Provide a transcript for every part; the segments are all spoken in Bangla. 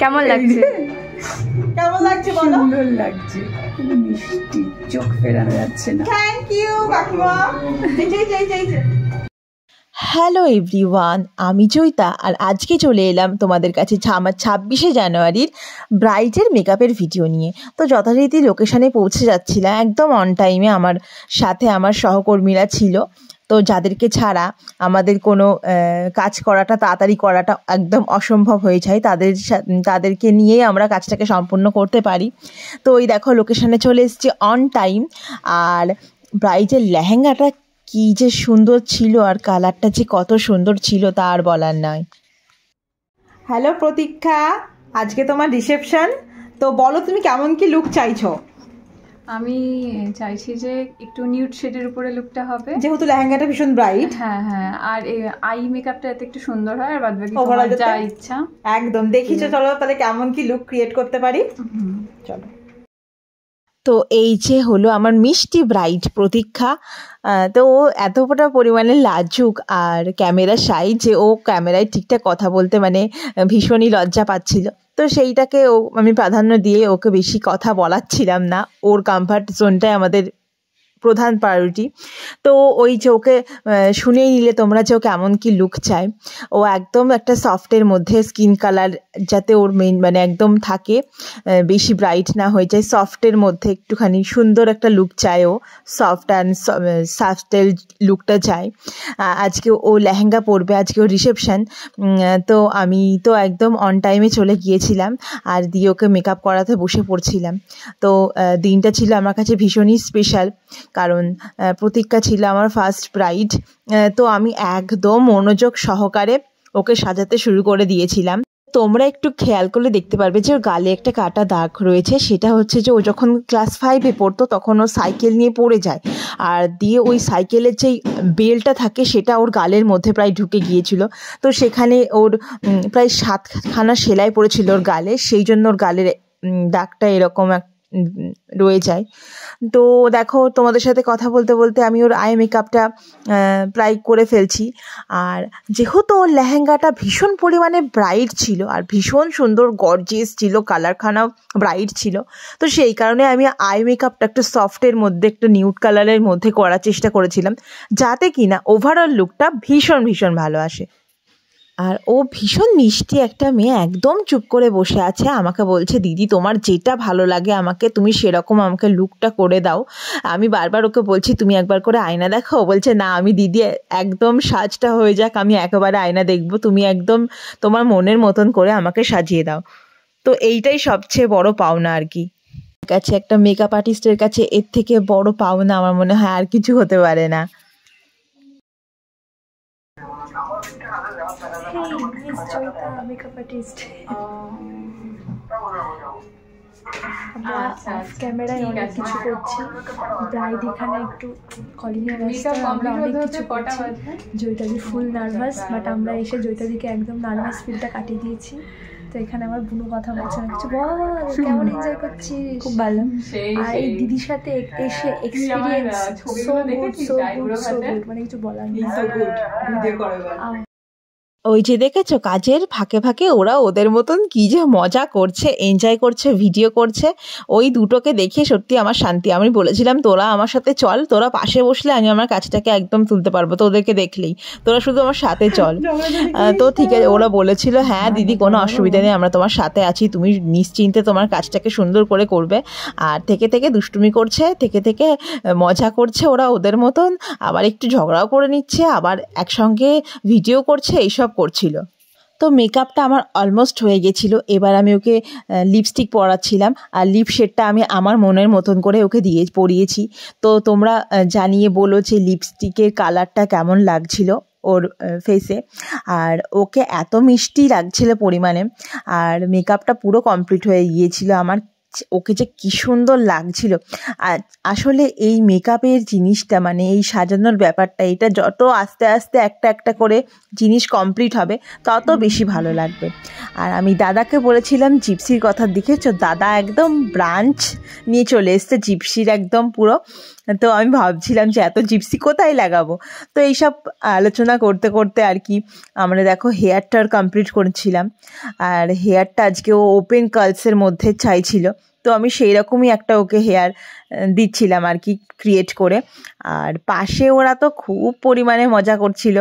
কেমন লাগছে? কেমন লাগছে বলো? সুন্দর লাগছে, খুব মিষ্টি, চোখ ফেরানো যাচ্ছে না। থ্যাংক ইউ কাকিমা। হ্যালো এভরিওয়ান, আমি জয়িতা আর আজকে চলে এলাম তোমাদের কাছে আমার 26শে জানুয়ারির ব্রাইডের মেকআপের ভিডিও নিয়ে। তো যথারীতি লোকেশানে পৌঁছে যাচ্ছিলাম একদম অন টাইমে। আমার সাথে আমার সহকর্মীরা ছিল, তো যাদেরকে ছাড়া আমাদের কোনো কাজ করাটা তাড়াতাড়ি করাটা একদম অসম্ভব হয়ে যায়, তাদেরকে নিয়েই আমরা কাজটাকে সম্পূর্ণ করতে পারি। তো ওই দেখো লোকেশানে চলে এসেছি অন টাইম। আর ব্রাইডের লেহেঙ্গাটা কি যে সুন্দর ছিল আর কালারটা যে কত সুন্দর ছিল তা আর বলার নয়। হ্যালো প্রতীক্ষা, আজকে তোমার রিসেপশন, তো বলো তুমি কেমন কি লুক চাইছো? আমি চাইছি যে একটু নিউড শেডের উপরে লুকটা হবে, যেহেতু লেহেঙ্গাটা ভীষণ ব্রাইট। হ্যাঁ হ্যাঁ, আর আই মেকআপটা এত একটু সুন্দর হয়, আর বাদবাকি তোমার যা ইচ্ছা। একদম দেখিছো, চলো তাহলে কেমন কি লুক ক্রিয়েট করতে পারি, চলো। তো এই যে হলো আমার মিষ্টি ব্রাইড প্রতীক্ষা। তো ও এতটা পরিমাণে লাজুক আর ক্যামেরা শাই যে ও ক্যামেরায় ঠিকঠাক কথা বলতে মানে ভীষণই লজ্জা পাচ্ছিল। তো সেইটাকে আমি প্রাধান্য দিয়ে ওকে বেশি কথা বলাচ্ছিলাম না, ওর কমফর্ট জোনটাই আমাদের প্রধান প্রায়োরিটি। তো ওই যে ওকে শুনেই নিলে তোমরা যে ও কেমন কি লুক চায়। ও একদম একটা সফটের মধ্যে স্কিন কালার যাতে ওর মেইন মানে একদম থাকে, বেশি ব্রাইট না হয়ে যায়, সফটের মধ্যে একটুখানি সুন্দর একটা লুক চায় ও, সফট অ্যান্ড সাস্টেল লুকটা চায়। আজকে ও লেহেঙ্গা পরবে, আজকে ও রিসেপশন। তো আমি তো একদম অন টাইমে চলে গিয়েছিলাম আর দিয়ে ওকে মেকআপ করাতে বসে পড়ছিলাম। তো দিনটা ছিল আমার কাছে ভীষণই স্পেশাল, কারণ প্রতীক্ষা ছিল আমার ফার্স্ট ব্রাইড। তো আমি একদম মনোযোগ সহকারে ওকে সাজাতে শুরু করে দিয়েছিলাম। তোমরা একটু খেয়াল করলে দেখতে পারবে যে ওর গালে একটা কাটা দাগ রয়েছে। সেটা হচ্ছে যে ও যখন ক্লাস 5-এ পড়তো তখন ও সাইকেল নিয়ে পড়ে যায়, আর দিয়ে ওই সাইকেলের যেই বেলটা থাকে সেটা ওর গালের মধ্যে প্রায় ঢুকে গিয়েছিল। তো সেখানে ওর প্রায় 7খানা সেলাই পড়েছিল ওর গালে, সেই জন্য ওর গালের দাগটা এরকম রয়ে যায়। তো দেখো তোমাদের সাথে কথা বলতে বলতে আমি ওর আই মেকআপটা প্রায় করে ফেলছি। আর যেহেতু ওর লেহেঙ্গাটা ভীষণ পরিমাণে ব্রাইট ছিল আর ভীষণ সুন্দর গর্জিয়াস ছিল, কালারখানাও ব্রাইট ছিল, তো সেই কারণে আমি আই মেকআপটা একটু সফটের মধ্যে একটু নিউড কালারের মধ্যে করার চেষ্টা করেছিলাম, যাতে কিনা ওভারঅল লুকটা ভীষণ ভীষণ ভালো আসে। আর ও ভীষণ মিষ্টি একটা মেয়ে, একদম চুপ করে বসে আছে, আমাকে বলছে দিদি তোমার যেটা ভালো লাগে আমাকে তুমি সেরকম আমাকে লুকটা করে দাও। আমি বারবার ওকে বলছি তুমি একবার করে আয়না দেখো, বলছে না আমি দিদি একদম সাজটা হয়ে যাক আমি একেবারে আয়না দেখবো, তুমি একদম তোমার মনের মতন করে আমাকে সাজিয়ে দাও। তো এইটাই সবচেয়ে বড় পাওনা আর কি, কাছে একটা মেকআপ আর্টিস্টের কাছে এর থেকে বড় পাওনা আমার মনে হয় আর কিছু হতে পারে না। মেকআপ আর্টিস্ট ক্যামেরায় অনেক কিছু করছি, ব্রাইড এখানে একটু কলিংয়ে ব্যস্ত, আমরা অনেক কিছু করছি। জয়িতাদি ফুল নার্ভাস, বাট আমরা এসে জয়িতাদিকে একদম নার্ভাস ফিলটা কাটিয়ে দিয়েছি। তো এখানে আমার বুনু কথা বলছে না কিছু, বল কেমন এনজয় করছিস? খুব ভালো। আর এই দিদির সাথে এসে experience so good so good so good, মানে কিছু বলার নেই। ওই যে দেখেছো কাজের ফাঁকে ফাঁকে ওরা ওদের মতন কি যে মজা করছে, এনজয় করছে, ভিডিও করছে, ওই দুটোকে দেখে সত্যি আমার শান্তি। আমি বলেছিলাম তোরা আমার সাথে চল, তোরা পাশে বসলে আমি আমার কাজটাকে একদম তুলতে পারবো, তো ওদেরকে দেখলেই তোরা শুধু আমার সাথে চল। তো ঠিক আছে, ওরা বলেছিল হ্যাঁ দিদি কোনো অসুবিধা নেই, আমরা তোমার সাথে আছি, তুমি নিশ্চিন্তে তোমার কাজটাকে সুন্দর করে করবে। আর থেকে থেকে দুষ্টুমি করছে, থেকে থেকে মজা করছে ওরা ওদের মতন, আবার একটু ঝগড়াও করে নিচ্ছে, আবার একসঙ্গে ভিডিও করছে, এইসব করছিল। তো মেকআপটা আমার অলমোস্ট হয়ে গেছিলো। এবার আমি ওকে লিপস্টিক পরাচ্ছিলাম, আর লিপ শেডটা আমি আমার মনের মতন করে ওকে পরিয়েছি। তো তোমরা জানিয়ে বলো যে লিপস্টিকের কালারটা কেমন লাগছিল ওর ফেসে। আর ওকে এত মিষ্টি লাগছিল পরিমাণে, আর মেকআপটা পুরো কমপ্লিট হয়ে গিয়েছিল আমার। ওকে যে কী সুন্দর লাগছিল। আর আসলে এই মেকআপের জিনিসটা মানে এই সাজানোর ব্যাপারটা, এটা যত আস্তে আস্তে একটা একটা করে জিনিস কমপ্লিট হবে তত বেশি ভালো লাগবে। আর আমি দাদাকে বলেছিলাম জিপসির কথা, দেখেছো দাদা একদম ব্রাঞ্চ নিয়ে চলে এসছে জিপসির একদম পুরো। তো আমি ভাবছিলাম যে এত জিপসি কোথায় লাগাবো। তো এইসব আলোচনা করতে করতে আর কি আমরা দেখো হেয়ারটার কমপ্লিট করেছিলাম। আর হেয়ারটা আজকে ও ওপেন কার্লসের মধ্যে চাইছিল, তো আমি সেই রকমই একটা ওকে হেয়ার দিচ্ছিলাম আর কি ক্রিয়েট করে। আর পাশে ওরা তো খুব পরিমাণে মজা করছিল,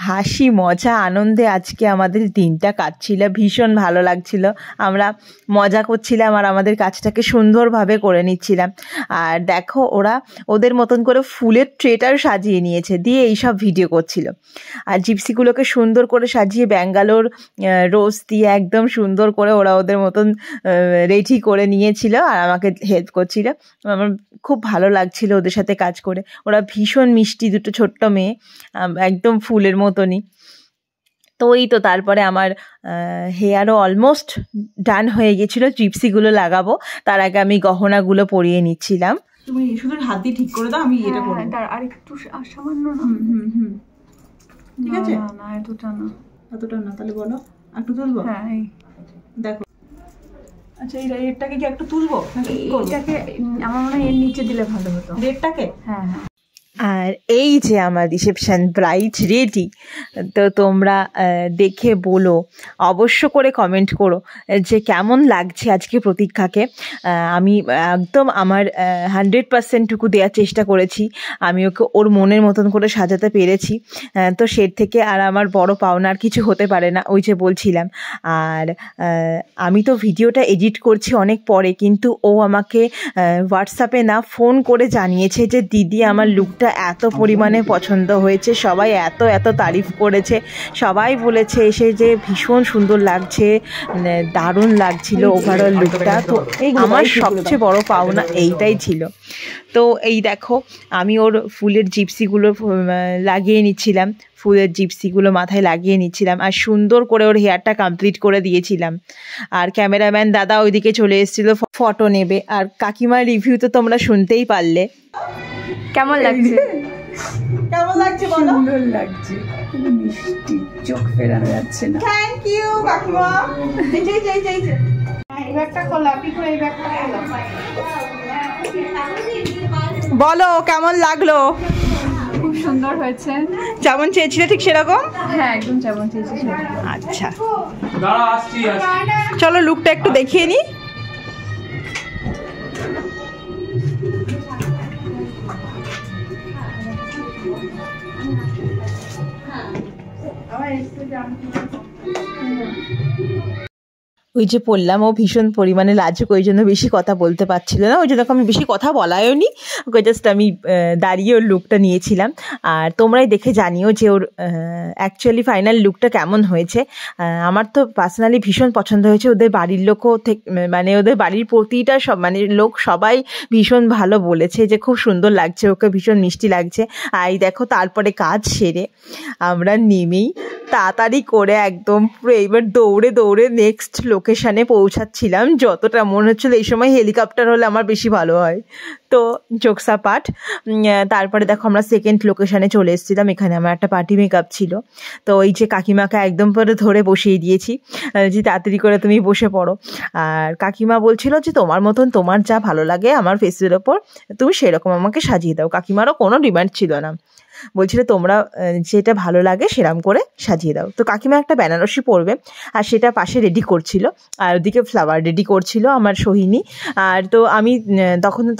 হাসি মজা আনন্দে আজকে আমাদের দিনটা কাটছিল, ভীষণ ভালো লাগছিল। আমরা মজা করছিলাম আর আমাদের কাজটাকে সুন্দরভাবে করে নিচ্ছিলাম। আর দেখো ওরা ওদের মতন করে ফুলের ট্রেটার সাজিয়ে নিয়েছে, দিয়ে এইসব ভিডিও করছিল। আর জিপসিগুলোকে সুন্দর করে সাজিয়ে ব্যাঙ্গালোর রোজ দিয়ে একদম সুন্দর করে ওরা ওদের মতন রেডি করে নিয়েছিল আর আমাকে হেল্প করছিল। আমার খুব ভালো লাগছিল ওদের সাথে কাজ করে। ওরা ভীষণ মিষ্টি দুটো ছোট্ট মেয়ে, একদম ফুলের মতনই। তো এই তো তারপরে আমার হেয়ারও অলমোস্ট ডান হয়ে গেছিলো, জিপসিগুলো লাগাবো তার আগে আমি গহনাগুলো পরিয়ে নিচ্ছিলাম। তুমি শুধু হাত দিয়ে ঠিক করে দাও, আমি এটা করব। আর একটু সামান্য না, ঠিক আছে? না এতটা না, তাহলে বলো একটু তুলবো। হ্যাঁ এই দেখো, আচ্ছা এই রেডটাকে কি একটু তুলবো? এটাকে আমার মনে হয় এর নিচে দিলে ভালো হতো, রেডটাকে। হ্যাঁ হ্যাঁ। আর এই যে আমার রিসেপশন ব্রাইড রেডি। তো তোমরা দেখে বলো, অবশ্য করে কমেন্ট করো যে কেমন লাগছে আজকে প্রতীক্ষাকে। আমি একদম আমার 100%টুকু দেওয়ার চেষ্টা করেছি, আমি ওকে ওর মনের মতন করে সাজাতে পেরেছি। তো সে থেকে আর আমার বড় পাওনার কিছু হতে পারে না, ওই যে বলছিলাম। আর আমি তো ভিডিওটা এডিট করছি অনেক পরে, কিন্তু ও আমাকে হোয়াটসঅ্যাপে না ফোন করে জানিয়েছে যে দিদি আমার লুকটা এত পরিমাণে পছন্দ হয়েছে, সবাই এত এত তারিফ করেছে, সবাই বলেছে এসে যে ভীষণ সুন্দর লাগছে, দারুণ লাগছিল ওভারঅল লুকটা। তো আমার সবচেয়ে বড় পাওনা এইটাই ছিল। তো এই দেখো আমি ওর ফুলের জিপসিগুলো লাগিয়ে নিচ্ছিলাম, ফুলের জিপসিগুলো মাথায় লাগিয়ে নিচ্ছিলাম আর সুন্দর করে ওর হেয়ারটা কমপ্লিট করে দিয়েছিলাম। আর ক্যামেরাম্যান দাদা ওইদিকে চলে এসেছিলো ফটো নেবে। আর কাকিমার রিভিউ তো তোমরা শুনতেই পারলে। কেমন লাগছে? কেমন লাগছে বলো? সুন্দর লাগছে, খুব মিষ্টি, চোখ ফেরানো যাচ্ছে না। থ্যাংক ইউ কাকিমা। এই ব্যাগটা খোলা, পিকু এই ব্যাগটা খোলা। বলো কেমন লাগলো? খুব সুন্দর হয়েছে, যেমন চেয়েছিলে ঠিক সেরকম? হ্যাঁ একদম যেমন চেয়েছি সেরকম। আচ্ছা চলো লুকটা একটু দেখিয়ে নি। ওই যে বললাম ও ভীষণ পরিমাণে লাজুক, ওই জন্য বেশি কথা বলতে পারছিল না, ওই জন্য আমি বেশি কথা বলায়ও নি, ওকে জাস্ট আমি দাঁড়িয়ে ওর লুকটা নিয়েছিলাম। আর তোমরাই দেখে জানিও যে ওর অ্যাকচুয়ালি ফাইনাল লুকটা কেমন হয়েছে। আমার তো পার্সোনালি ভীষণ পছন্দ হয়েছে। ওদের বাড়ির লোকও মানে ওদের বাড়ির প্রতিটা লোক সবাই ভীষণ ভালো বলেছে যে খুব সুন্দর লাগছে, ওকে ভীষণ মিষ্টি লাগছে। আর এই দেখো তারপরে কাজ সেরে আমরা নেমেই তাড়াতাড়ি করে একদম পুরো এইবার দৌড়ে দৌড়ে নেক্সট লোকেশানে পৌঁছাচ্ছিলাম। যতটা মনে হচ্ছিলো এই সময় হেলিকপ্টার হলে আমার বেশি ভালো হয়। তো জোকসা পাঠ। তারপরে দেখো আমরা সেকেন্ড লোকেশানে চলে এসেছিলাম, এখানে আমার একটা পার্টি মেকআপ ছিল। তো ওই যে কাকিমাকে একদম পরে ধরে বসিয়ে দিয়েছি যে তাড়াতাড়ি করে তুমি বসে পড়ো। আর কাকিমা বলছিল যে তোমার মতন তোমার যা ভালো লাগে আমার ফেসের ওপর তুমি সেরকম আমাকে সাজিয়ে দাও। কাকিমারও কোনো ডিমান্ড ছিল না, বলছিল তোমরা যেটা ভালো লাগে সেরকম করে সাজিয়ে দাও। তো কাকিমা একটা বেনারসি পরবে আর সেটা পাশে রেডি করছিল, আর ওদিকে ফ্লাওয়ার রেডি করছিল আমার সোহিনী। আর তো আমি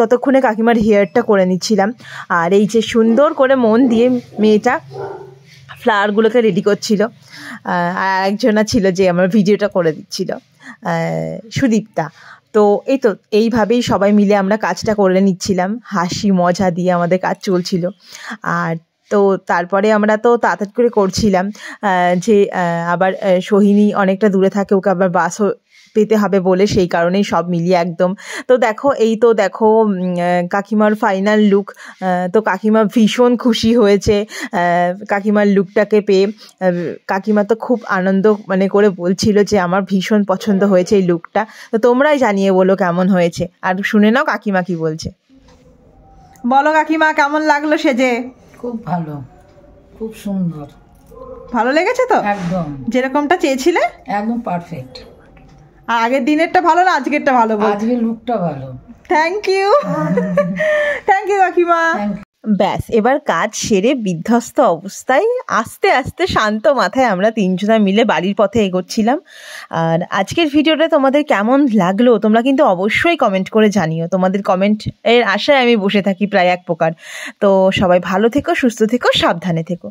ততক্ষণে কাকিমার হেয়ারটা করে নিচ্ছিলাম। আর এই যে সুন্দর করে মন দিয়ে মেয়েটা ফ্লাওয়ারগুলোকে রেডি করছিল। আর একজনা ছিল যে আমার ভিডিওটা করে দিচ্ছিল, সুদীপ্তা। তো এই তো এইভাবেই সবাই মিলে আমরা কাজটা করে নিচ্ছিলাম, হাসি মজা দিয়ে আমাদের কাজ চলছিল। আর তো তারপরে আমরা তো তাড়াতাড়ি করে করছিলাম যে আবার সোহিনী অনেকটা দূরে থাকে, ওকে আবার বাসও পেতে হবে বলে, সেই কারণেই সব মিলিয়ে একদম। তো দেখো এই তো দেখো কাকিমার ফাইনাল লুক। তো কাকিমা ভীষণ খুশি হয়েছে কাকিমার লুকটাকে পেয়ে। কাকিমা তো খুব আনন্দ মানে করে বলছিল যে আমার ভীষণ পছন্দ হয়েছে এই লুকটা। তো তোমরাই জানিয়ে বলো কেমন হয়েছে, আর শুনে নাও কাকিমা কি বলছে। বলো কাকিমা, কেমন লাগলো সেজে? খুব ভালো, খুব সুন্দর, ভালো লেগেছে তো? একদম যেরকমটা চেয়েছিলে একদম পারফেক্ট। আর আগের দিনেরটা ভালো না আজকেরটা ভালো? আজকে লুকটা ভালো। থ্যাংক ইউ, থ্যাংক ইউ কাকিমা। ব্যাস এবার কাজ সেরে বিধ্বস্ত অবস্থায় আস্তে আস্তে শান্ত মাথায় আমরা তিনজনা মিলে বাড়ির পথে এগোচ্ছিলাম। আর আজকের ভিডিওটা তোমাদের কেমন লাগলো তোমরা কিন্তু অবশ্যই কমেন্ট করে জানিও। তোমাদের কমেন্ট এর আশায় আমি বসে থাকি প্রায় এক প্রকার। তো সবাই ভালো থেকো, সুস্থ থেকো, সাবধানে থেকো।